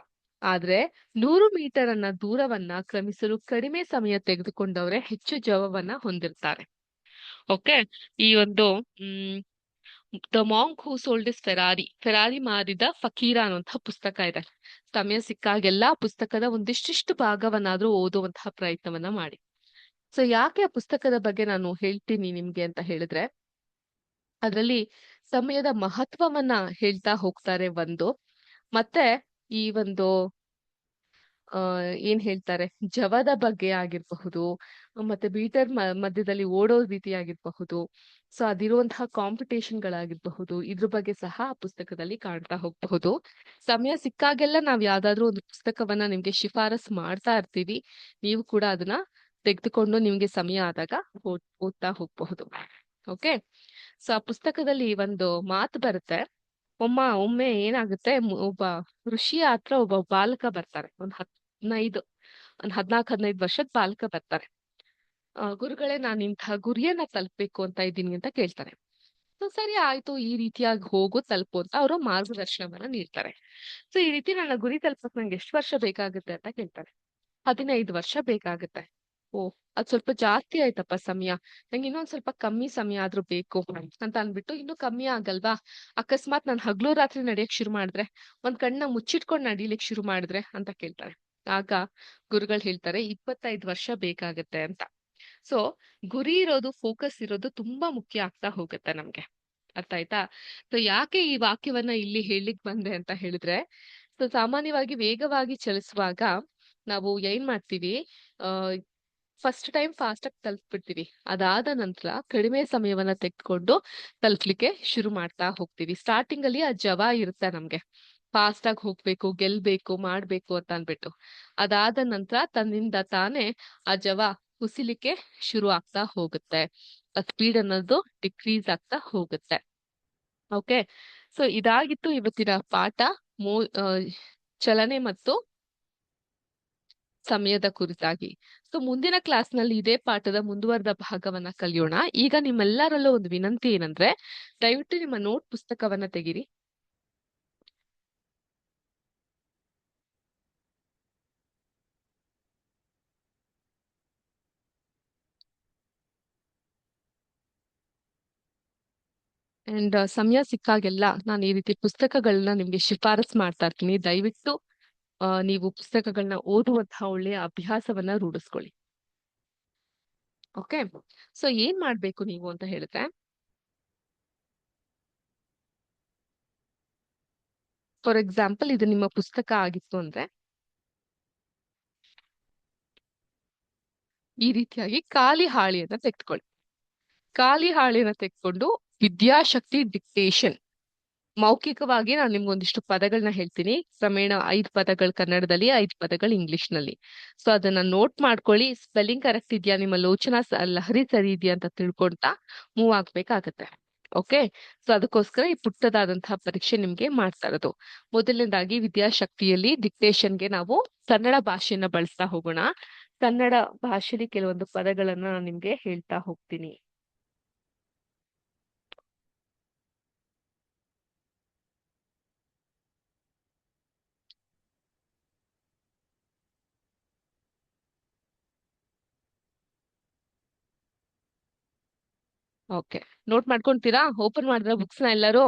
A: ಆದ್ರೆ 100 ಮೀಟರ್ ದೂರವನ್ನ ಕ್ರಮಿಸಲು ಕಡಿಮೆ ಸಮಯ ತೆಗೆದುಕೊಂಡವರೇ ಹೆಚ್ಚು ಜವವನ್ನ ಹೊಂದಿರ್ತಾರೆ. ಓಕೆ, ಈ ಒಂದು the monk who sold his Ferrari ಮಾರಿದ ಫಕೀರ ಅನ್ನುವಂತಹ ಪುಸ್ತಕ ಇದೆ. ಸಮಯ ಸಿಕ್ಕಾಗೆಲ್ಲ ಪುಸ್ತಕದ ಒಂದಿಷ್ಟಿಷ್ಟು ಭಾಗವನ್ನಾದ್ರೂ ಓದುವಂತಹ ಪ್ರಯತ್ನವನ್ನ ಮಾಡಿ. ಸೊ ಯಾಕೆ ಆ ಪುಸ್ತಕದ ಬಗ್ಗೆ ನಾನು ಹೇಳ್ತೀನಿ ನಿಮ್ಗೆ ಅಂತ ಹೇಳಿದ್ರೆ, ಅದರಲ್ಲಿ ಸಮಯದ ಮಹತ್ವವನ್ನ ಹೇಳ್ತಾ ಹೋಗ್ತಾರೆ ಒಂದು. ಮತ್ತೆ ಈ ಒಂದು ಏನ್ ಹೇಳ್ತಾರೆ, ಜವದ ಬಗ್ಗೆ ಆಗಿರಬಹುದು, ಮತ್ತೆ ಬೀಟರ್ ಮಧ್ಯದಲ್ಲಿ ಓಡೋ ರೀತಿ ಆಗಿರಬಹುದು, ಸೊ ಅದಿರುವಂತಹ ಕಾಂಪಿಟೇಷನ್ಗಳಾಗಿರಬಹುದು, ಇದ್ರ ಬಗ್ಗೆ ಸಹ ಆ ಪುಸ್ತಕದಲ್ಲಿ ಕಾಣ್ತಾ ಹೋಗಬಹುದು. ಸಮಯ ಸಿಕ್ಕಾಗೆಲ್ಲ ನಾವ್ ಯಾವ್ದಾದ್ರು ಒಂದು ಪುಸ್ತಕವನ್ನ ನಿಮ್ಗೆ ಶಿಫಾರಸ್ ಮಾಡ್ತಾ ಇರ್ತೀವಿ. ನೀವು ಕೂಡ ಅದನ್ನ ತೆಗೆದುಕೊಂಡು ನಿಮ್ಗೆ ಸಮಯ ಆದಾಗ ಓದ್ತಾ ಹೋಗ್ಬಹುದು. ಓಕೆ, ಸೊ ಆ ಪುಸ್ತಕದಲ್ಲಿ ಒಂದು ಮಾತು ಬರುತ್ತೆ. ಒಮ್ಮೆ ಏನಾಗುತ್ತೆ, ಒಬ್ಬ ಋಷಿಯ ಹತ್ರ ಒಬ್ಬ ಬಾಲಕ ಬರ್ತಾರೆ. ಒಂದ್ 14-15 ವರ್ಷದ ಬಾಲಕ ಬರ್ತಾರೆ. ಗುರುಗಳೇ ನಾನು ಇಂತಹ ಗುರಿಯನ್ನ ತಲುಪಬೇಕು ಅಂತ ಇದ್ದೀನಿ ಅಂತ ಕೇಳ್ತಾರೆ. ಸೊ ಸರಿ ಆಯ್ತು ಈ ರೀತಿಯಾಗಿ ಹೋಗು ತಲುಪು ಅಂತ ಅವರು ಮಾರ್ಗದರ್ಶನವನ್ನ ನೀಡ್ತಾರೆ. ಸೊ ಈ ರೀತಿ ನನ್ನ ಗುರಿ ತಲುಪಕ್ ನಂಗೆ ಎಷ್ಟು ವರ್ಷ ಬೇಕಾಗುತ್ತೆ ಅಂತ ಕೇಳ್ತಾರೆ. 15 ವರ್ಷ ಬೇಕಾಗುತ್ತೆ. ಓ, ಅದ್ ಸ್ವಲ್ಪ ಜಾಸ್ತಿ ಆಯ್ತಪ್ಪ ಸಮಯ. ನಂಗೆ ಇನ್ನೊಂದ್ ಸ್ವಲ್ಪ ಕಮ್ಮಿ ಸಮಯ ಆದ್ರೂ ಬೇಕು ಅಂತ ಅನ್ಬಿಟ್ಟು ಇನ್ನು ಕಮ್ಮಿ ಆಗಲ್ವಾ? ಅಕಸ್ಮಾತ್ ನಾನು ಹಗ್ಲು ರಾತ್ರಿ ನಡೆಯಕ್ ಶುರು ಮಾಡಿದ್ರೆ, ಒಂದ್ ಕಣ್ಣ ಮುಚ್ಚಿಟ್ಕೊಂಡ್ ನಡಿಲಿಕ್ ಶುರು ಮಾಡಿದ್ರೆ ಅಂತ ಕೇಳ್ತಾರೆ. ಆಗ ಗುರುಗಳು ಹೇಳ್ತಾರೆ 25 ವರ್ಷ ಬೇಕಾಗತ್ತೆ ಅಂತ. ಸೊ ಗುರಿ ಇರೋದು, ಫೋಕಸ್ ಇರೋದು ತುಂಬಾ ಮುಖ್ಯ ಆಗ್ತಾ ಹೋಗುತ್ತೆ ನಮ್ಗೆ. ಅರ್ಥ ಆಯ್ತಾ? ಸೊ ಯಾಕೆ ಈ ವಾಕ್ಯವನ್ನ ಇಲ್ಲಿ ಹೇಳಿಕ್ ಬಂದೆ ಅಂತ ಹೇಳಿದ್ರೆ, ಸೊ ಸಾಮಾನ್ಯವಾಗಿ ವೇಗವಾಗಿ ಚಲಿಸುವಾಗ ನಾವು ಏನ್ ಮಾಡ್ತೀವಿ, ಆ ಫಸ್ಟ್ ಟೈಮ್ ಫಾಸ್ಟ್ ಆಗಿ ತಲುಪ್ಬಿಡ್ತೀವಿ. ಅದಾದ ನಂತರ ಕಡಿಮೆ ಸಮಯವನ್ನ ತೆಗೆದುಕೊಂಡು ತಲುಪ್ಲಿಕ್ಕೆ ಶುರು ಮಾಡ್ತಾ ಹೋಗ್ತೀವಿ. ಸ್ಟಾರ್ಟಿಂಗ್ ಅಲ್ಲಿ ಆ ಜವ ಇರುತ್ತೆ ನಮ್ಗೆ, ಫಾಸ್ಟ್ ಆಗಿ ಹೋಗ್ಬೇಕು, ಗೆಲ್ಬೇಕು, ಮಾಡ್ಬೇಕು ಅಂತ ಅನ್ಬಿಟ್ಟು. ಅದಾದ ನಂತರ ತನ್ನಿಂದ ತಾನೇ ಆ ಜವ ಕುಸಿಲಿಕ್ಕೆ ಶುರು ಆಗ್ತಾ ಹೋಗುತ್ತೆ. ಆ ಸ್ಪೀಡ್ ಅನ್ನೋದು ಡಿಕ್ರೀಸ್ ಆಗ್ತಾ ಹೋಗುತ್ತೆ. ಓಕೆ, ಸೊ ಇದಾಗಿತ್ತು ಇವತ್ತಿನ ಪಾಠ. ಮೋ ಆ, ಚಲನೆ ಮತ್ತು ಸಮಯದ ಕುರಿತಾಗಿ. ಸೊ ಮುಂದಿನ ಕ್ಲಾಸ್ನಲ್ಲಿ ಇದೇ ಪಾಠದ ಮುಂದುವರೆದ ಭಾಗವನ್ನ ಕಲಿಯೋಣ. ಈಗ ನಿಮ್ಮೆಲ್ಲರಲ್ಲೂ ಒಂದು ವಿನಂತಿ ಏನಂದ್ರೆ, ದಯವಿಟ್ಟು ನಿಮ್ಮ ನೋಟ್ ಪುಸ್ತಕವನ್ನ ತೆಗಿರಿ. ಅಂಡ್ ಸಮಯ ಸಿಕ್ಕಾಗೆಲ್ಲ ನಾನು ಈ ರೀತಿ ಪುಸ್ತಕಗಳನ್ನ ನಿಮ್ಗೆ ಶಿಫಾರಸ್ ಮಾಡ್ತಾ ಇರ್ತೀನಿ. ದಯವಿಟ್ಟು ನೀವು ಪುಸ್ತಕಗಳನ್ನ ಓದುವಂತಹ ಒಳ್ಳೆಯ ಅಭ್ಯಾಸವನ್ನ ರೂಢಿಸ್ಕೊಳ್ಳಿ. ಓಕೆ, ಸೊ ಏನ್ ಮಾಡ್ಬೇಕು ನೀವು ಅಂತ ಹೇಳಿದ್ರೆ, ಫಾರ್ ಎಕ್ಸಾಂಪಲ್ ಇದು ನಿಮ್ಮ ಪುಸ್ತಕ ಆಗಿತ್ತು ಅಂದ್ರೆ ಈ ರೀತಿಯಾಗಿ ಖಾಲಿ ಹಾಳೆಯನ್ನ ತೆಗೆದುಕೊಳ್ಳಿ. ಖಾಲಿ ಹಾಳೆಯನ್ನ ತೆಗೆದುಕೊಂಡು ವಿದ್ಯಾಶಕ್ತಿ ಡಿಕ್ಟೇಷನ್, ಮೌಖಿಕವಾಗಿ ನಾನು ನಿಮ್ಗೊಂದಿಷ್ಟು ಪದಗಳನ್ನ ಹೇಳ್ತೀನಿ. ಕ್ರಮೇಣ 5 ಪದಗಳು ಕನ್ನಡದಲ್ಲಿ, 5 ಪದಗಳು ಇಂಗ್ಲಿಷ್ ನಲ್ಲಿ. ಸೊ ಅದನ್ನ ನೋಟ್ ಮಾಡ್ಕೊಳ್ಳಿ. ಸ್ಪೆಲ್ಲಿಂಗ್ ಕರೆಕ್ಟ್ ಇದೆಯಾ, ನಿಮ್ಮ ಲೋಚನಾ ಲಹರಿ ಸರಿ ಇದೆಯಾ ಅಂತ ತಿಳ್ಕೊಂತಾ ಮೂವ್ ಆಗ್ಬೇಕಾಗತ್ತೆ. ಓಕೆ, ಸೊ ಅದಕ್ಕೋಸ್ಕರ ಈ ಪುಟ್ಟದಾದಂತಹ ಪರೀಕ್ಷೆ ನಿಮ್ಗೆ ಮಾಡ್ತಾ ಇರೋದು. ಮೊದಲನೇದಾಗಿ ವಿದ್ಯಾಶಕ್ತಿಯಲ್ಲಿ ಡಿಕ್ಟೇಷನ್ಗೆ ನಾವು ಕನ್ನಡ ಭಾಷೆಯನ್ನ ಬಳಸ್ತಾ ಹೋಗೋಣ. ಕನ್ನಡ ಭಾಷೆಯಲ್ಲಿ ಕೆಲವೊಂದು ಪದಗಳನ್ನ ನಾನು ನಿಮ್ಗೆ ಹೇಳ್ತಾ ಹೋಗ್ತೀನಿ. ಓಕೆ, ನೋಟ್ ಮಾಡ್ಕೊಂತೀರಾ? ಓಪನ್ ಮಾಡಿದ್ರ ಬುಕ್ಸ್ ನ ಎಲ್ಲರೂ?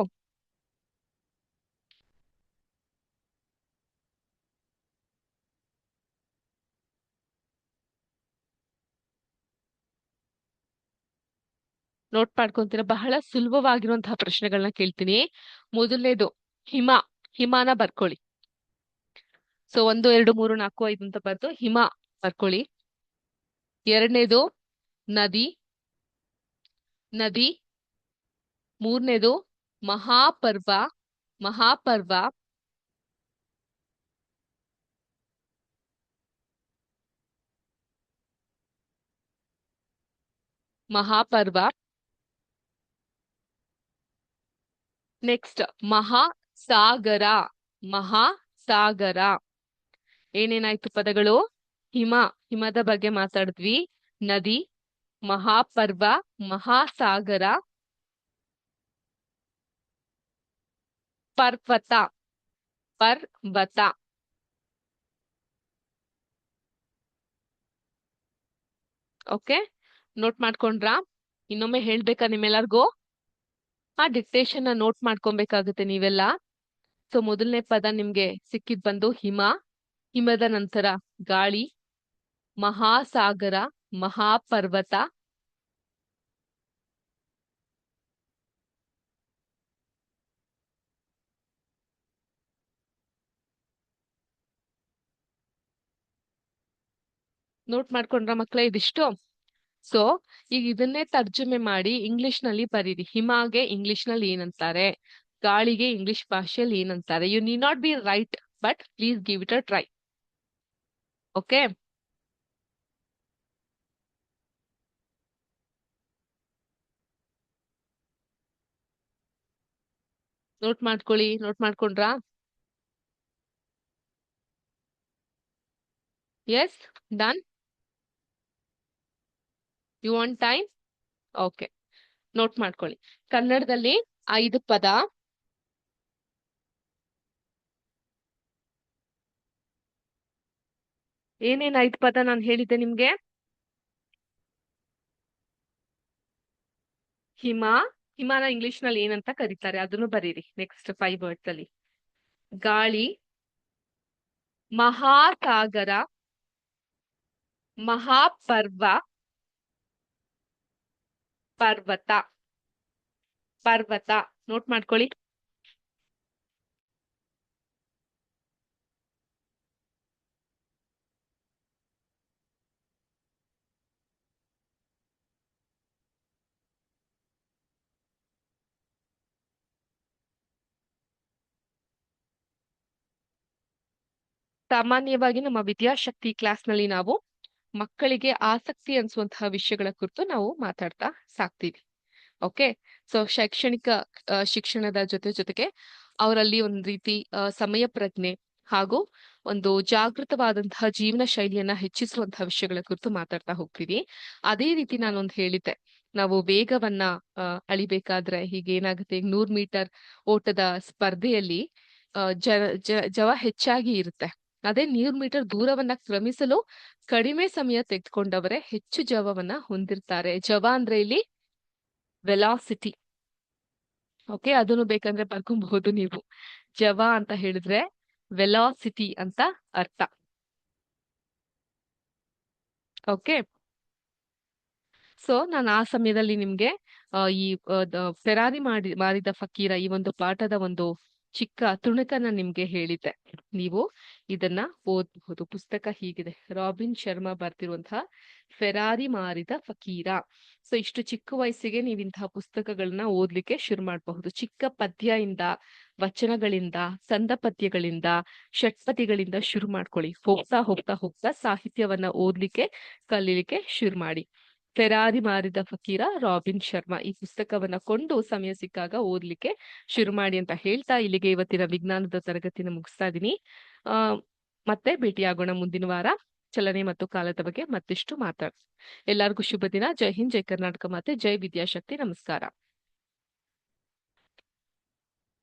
A: ನೋಟ್ ಮಾಡ್ಕೊಂತೀರಾ? ಬಹಳ ಸುಲಭವಾಗಿರುವಂತಹ ಪ್ರಶ್ನೆಗಳನ್ನ ಕೇಳ್ತೀನಿ. ಮೊದಲನೇದು ಹಿಮ. ಹಿಮಾನ ಬರ್ಕೊಳ್ಳಿ. ಸೊ 1 2 3 4 5 ಅಂತ ಬರ್ದು ಹಿಮ ಬರ್ಕೊಳ್ಳಿ. ಎರಡನೇದು ನದಿ. ನದಿ. ಮೂರನೇದು ಮಹಾಪರ್ವ. ಮಹಾಪರ್ವ. ಮಹಾಪರ್ವ. ನೆಕ್ಸ್ಟ್ ಮಹಾಸಾಗರ. ಮಹಾಸಾಗರ. ಏನೇನಾಯ್ತು ಪದಗಳು? ಹಿಮ, ಹಿಮದ ಬಗ್ಗೆ ಮಾತಾಡಿದ್ವಿ. ನದಿ, ಮಹಾಪರ್ವ, ಮಹಾಸಾಗರ, ಪರ್ವತ. ಪರ್ವತ. ಓಕೆ, ನೋಟ್ ಮಾಡ್ಕೊಂಡ್ರಾ? ಇನ್ನೊಮ್ಮೆ ಹೇಳ್ಬೇಕಾ ನಿಮ್ಮೆಲ್ಲರಿಗೂ? ಆ ಡಿಕ್ಟೇಷನ್ ನೋಟ್ ಮಾಡ್ಕೊಬೇಕಾಗುತ್ತೆ ನೀವೆಲ್ಲ. ಸೊ ಮೊದಲನೇ ಪದ ನಿಮ್ಗೆ ಸಿಕ್ಕಿದ್ ಬಂದು ಹಿಮ. ಹಿಮದ ನಂತರ ಗಾಳಿ, ಮಹಾಸಾಗರ, ಮಹಾಪರ್ವತ. ನೋಟ್ ಮಾಡ್ಕೊಂಡ್ರ ಮಕ್ಳೇ ಇದಿಷ್ಟು? ಸೊ ಈಗ ಇದನ್ನೇ ತರ್ಜುಮೆ ಮಾಡಿ ಇಂಗ್ಲಿಷ್ ನಲ್ಲಿ ಬರೀರಿ. ಹಿಮಾಗೆ ಇಂಗ್ಲಿಷ್ ನಲ್ಲಿ ಏನಂತಾರೆ, ಗಾಳಿಗೆ ಇಂಗ್ಲಿಷ್ ಭಾಷೆಯಲ್ಲಿ ಏನಂತಾರೆ. You need not be right, but please give it a try. Okay, note ಮಾಡ್ಕೊಳ್ಳಿ. ನೋಟ್ ಮಾಡ್ಕೊಂಡ್ರಾ? Yes, done. You want time? Okay, note ಮಾಡ್ಕೊಳ್ಳಿ. ಕನ್ನಡದಲ್ಲಿ 5 ಪದ. ಏನೇನ್ 5 ಪದ ನಾನು ಹೇಳಿದ್ದೆ ನಿಮ್ಗೆ? ಹಿಮ. ಹಿಮಾನ ಇಂಗ್ಲಿಷ್ ನಲ್ಲಿ ಏನಂತ ಕರೀತಾರೆ ಅದನ್ನು ಬರೀರಿ ನೆಕ್ಸ್ಟ್ 5 ವರ್ಡ್ಸ್ ಅಲ್ಲಿ. ಗಾಳಿ, ಮಹಾಸಾಗರ, ಮಹಾಪರ್ವ, ಪರ್ವತ. ಪರ್ವತ ನೋಟ್ ಮಾಡ್ಕೊಳ್ಳಿ. ಸಾಮಾನ್ಯವಾಗಿ ನಮ್ಮ ವಿದ್ಯಾಶಕ್ತಿ ಕ್ಲಾಸ್ ನಲ್ಲಿ ನಾವು ಮಕ್ಕಳಿಗೆ ಆಸಕ್ತಿ ಅನ್ಸುವಂತಹ ವಿಷಯಗಳ ಕುರಿತು ನಾವು ಮಾತಾಡ್ತಾ ಸಾಕ್ತೀವಿ. ಓಕೆ, ಸೊ ಶೈಕ್ಷಣಿಕ ಶಿಕ್ಷಣದ ಜೊತೆಗೆ ಅವರಲ್ಲಿ ಒಂದ್ ರೀತಿ ಸಮಯ ಪ್ರಜ್ಞೆ ಹಾಗೂ ಒಂದು ಜಾಗೃತವಾದಂತಹ ಜೀವನ ಶೈಲಿಯನ್ನ ಹೆಚ್ಚಿಸುವಂತಹ ವಿಷಯಗಳ ಕುರಿತು ಮಾತಾಡ್ತಾ ಹೋಗ್ತೀವಿ. ಅದೇ ರೀತಿ ನಾನೊಂದು ಹೇಳಿದ್ದೆ, ನಾವು ವೇಗವನ್ನ ಅಳಿಬೇಕಾದ್ರೆ ಹೀಗೆ ಏನಾಗುತ್ತೆ, 100 ಮೀಟರ್ ಓಟದ ಸ್ಪರ್ಧೆಯಲ್ಲಿ ಜವ ಹೆಚ್ಚಾಗಿ ಇರುತ್ತೆ. ಅದೇ 100 ಮೀಟರ್ ದೂರವನ್ನ ಕ್ರಮಿಸಲು ಕಡಿಮೆ ಸಮಯ ತೆಗೆದುಕೊಂಡವರೇ ಹೆಚ್ಚು ಜವವನ್ನ ಹೊಂದಿರ್ತಾರೆ. ಜವ ಅಂದ್ರೆ ಇಲ್ಲಿ ವೆಲಾಸಿಟಿ. ಓಕೆ, ಅದನ್ನು ಬೇಕಂದ್ರೆ ಬರ್ಕೊಬಹುದು ನೀವು. ಜವ ಅಂತ ಹೇಳಿದ್ರೆ ವೆಲಾಸಿಟಿ ಅಂತ ಅರ್ಥ. ಓಕೆ, ಸೊ ನಾನು ಆ ಸಮಯದಲ್ಲಿ ನಿಮ್ಗೆ ಈ ಫೆರಾರಿ ಮಾರಿದ ಫಕೀರ ಈ ಒಂದು ಪಾಠದ ಒಂದು ಚಿಕ್ಕ ತುಣುಕನ್ನ ನಿಮ್ಗೆ ಹೇಳಿದ್ದೆ. ನೀವು ಇದನ್ನ ಓದಬಹುದು. ಪುಸ್ತಕ ಹೀಗಿದೆ, ರಾಬಿನ್ ಶರ್ಮಾ ಬರ್ತಿರುವಂತಹ ಫೆರಾರಿ ಮಾರಿದ ಫಕೀರ. ಸೊ ಇಷ್ಟು ಚಿಕ್ಕ ವಯಸ್ಸಿಗೆ ನೀವು ಇಂತಹ ಪುಸ್ತಕಗಳನ್ನ ಓದ್ಲಿಕ್ಕೆ ಶುರು ಮಾಡಬಹುದು. ಚಿಕ್ಕ ಪದ್ಯ ಇಂದ, ವಚನಗಳಿಂದ, ಸಂದ ಪದ್ಯಗಳಿಂದ, ಷಟ್ಪದಿಗಳಿಂದ ಶುರು ಮಾಡ್ಕೊಳ್ಳಿ. ಹೋಗ್ತಾ ಹೋಗ್ತಾ ಹೋಗ್ತಾ ಸಾಹಿತ್ಯವನ್ನ ಓದ್ಲಿಕ್ಕೆ ಕಲೀಲಿಕ್ಕೆ ಶುರು ಮಾಡಿ. ಫೆರಾರಿ ಮಾರಿದ ಫಕೀರ, ರಾಬಿನ್ ಶರ್ಮಾ, ಈ ಪುಸ್ತಕವನ್ನ ಕೊಂಡು ಸಮಯ ಸಿಕ್ಕಾಗ ಓದ್ಲಿಕ್ಕೆ ಶುರು ಮಾಡಿ ಅಂತ ಹೇಳ್ತಾ ಇಲ್ಲಿಗೆ ಇವತ್ತಿನ ವಿಜ್ಞಾನದ ತರಗತಿನ ಮುಗಿಸ್ತಾ ಇದೀನಿ. ಮತ್ತೆ ಭೇಟಿಯಾಗೋಣ ಮುಂದಿನ ವಾರ. ಚಲನೆ ಮತ್ತು ಕಾಲದ ಬಗ್ಗೆ ಮತ್ತಿಷ್ಟು ಮಾತಾಡ. ಎಲ್ಲರಿಗೂ ಶುಭ ದಿನ. ಜೈ ಹಿಂದ್, ಜೈ ಕರ್ನಾಟಕ ಮಾತೆ, ಜೈ ವಿದ್ಯಾಶಕ್ತಿ. ನಮಸ್ಕಾರ.